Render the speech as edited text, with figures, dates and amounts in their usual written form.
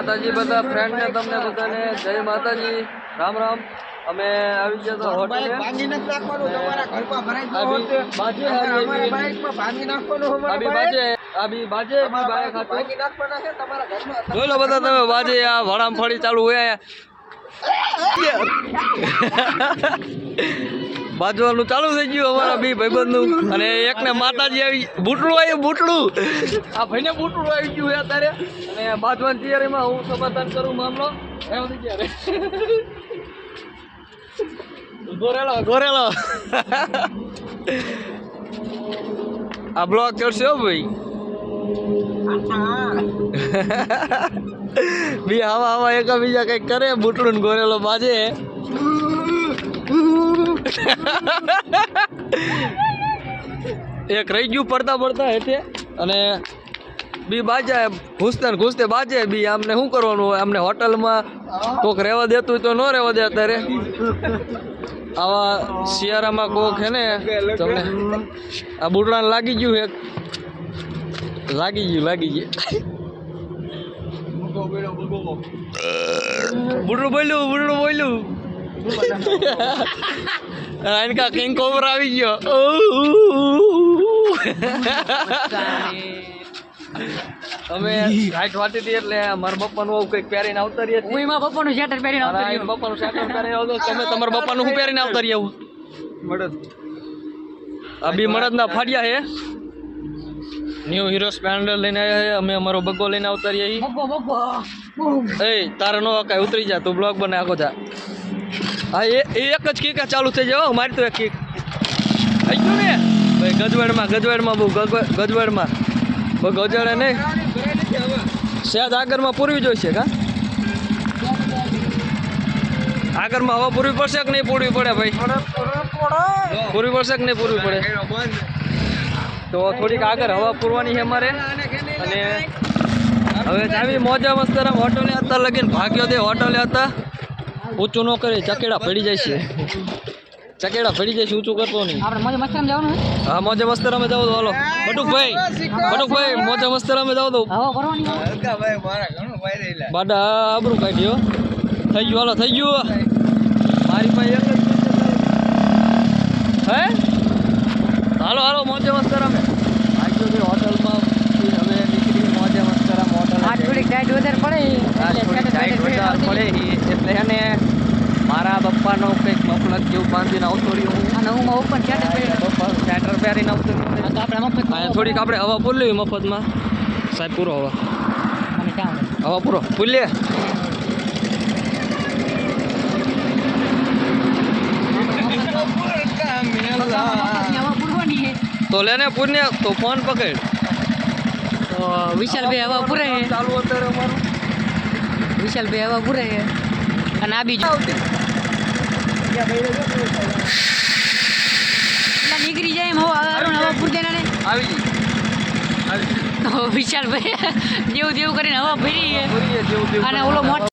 માતાજી બધા ફ્રેન્ડ ને તમને બધાને જય માતાજી રામ રામ અમે આવી ગયા તો હોટલ ભાંગી નાખવાનું તમારા ઘરમાં ભરાઈ ગયો હોતે બાજે અમારા બાઈક માં ભાંગી નાખવાનું અમારા બાજે અભી બાજે બાઈક ભાંગી નાખવાના છે તમારા ઘરમાં બોલો બધા તમે બાજે આ વડામ ફળી ચાલુ હોય બાજવાનું ચાલુ થઈ ગયું અમારા બી ભાઈબંધનું અને એકને માતાજી આવી બૂટડું આવ્યું બૂટડું આ ભાઈને બૂટડું આવી ગયું અત્યારે અને બાજવાની તૈયારીમાં હું સમાધાન કરું મામલો એમ થઈ ગયા ગોરેલો ગોરેલો આ બ્લોક કરશે હો ભાઈ બી હવા હવા એકબીજા કંઈક કરે બૂટડું ને ગોરેલો બાજે એક રહી ગયું પડતા પડતા હેઠે અને બી બાજે ઘૂસતે ને ઘૂસતે બાજે બી આમને શું કરવાનું હોય અમને હોટલમાં કોક રહેવા દેતું હોય તો ન રહેવા દે અત્યારે આવા શિયાળામાં કોક હે ને તમને આ બુટડાને લાગી ગયું એક લાગી ગયું બુટડું બોલ્યું इनका किंग कोबरा આવી ગયો અમે રાઈટ વાતી હતી એટલે મારા બપ્પાનું આવું કંઈક પહેરીને આવતા રહ્યા હું એમાં બપ્પાનું શેટર પહેરીને આવતા રહ્યા બપ્પાનું શેટર પહેરીને આવતો તમે તમારા બપ્પાનું હું પહેરીને આવતા રહ્યા હું મળદ આ બી મળદના ફાડ્યા હે ન્યૂ હીરો સ્પેન્ડર લઈને આવ્યા છે અમે અમારો બગ્ગો લઈને આવતા રહ્યા બગ્ગો એ તારે નો કાંઈ ઉતરી જા તું બ્લોગ બને આખો જા હા એ એક જ કીક ચાલુ થઈ જાય મારી તો એક કીક થઈ ગયું ને ભાઈ ગજવાડમાં બહુ ગજવાડમાં ગજવાડે નહીં શહેદ આગળમાં પૂરવી જોઈશે કા આગળમાં હવા પૂરવી પડશે કે નહીં પૂરવી પડે ભાઈ પૂરવી પડશે કે નહીં પૂરવી પડે તો થોડીક આગળ હવા પૂરવાની છે અમારે અને હવે આવી મોજા મસ્તરામ હોટલે હતા લગીને ભાગ્યો તે હોટલે હતા ઊંચું ન કરે ચકેડા પડી જાય છે ઊંચું કરતો નહીં હા મોજે મસ્તરામે જાવ તો હાલો બટુકભાઈ મોજે મસ્તરામે જાવ તો બાડા આબરું કાઢ્યો થઈ ગયું હાલો થઈ ગયું મારી પાસે એક જ હે હાલો મોજે મસ્તરામે આવ્યો હોટલમાં હવે નીકળી મોજે મસ્તરામ હોટલ થોડીક ટાઈટ વધારે પડે એટલે એને મારા બપ્પાનો કંઈક મફલક જેવું બાંધીને આવતો રહ્યો અને હું ઓપન શેટર પહેરીને આવતો થોડીક આપણે હવા પૂરલી મફતમાં સાહેબ પૂરો હવા પૂરો પૂરીએ તો લેને પૂરને તો ફોન પકડ તો વિશાલભાઈ હવા પૂરે ચાલુ અત્યારે અમારું વિશાલભાઈ હવા પૂરે અને આ બીજું નીકળી જાય એમ હવા પૂરતે આવી તો વિશાલભાઈ જેવું કરીને હવા ભરી અને ઓલો મોટો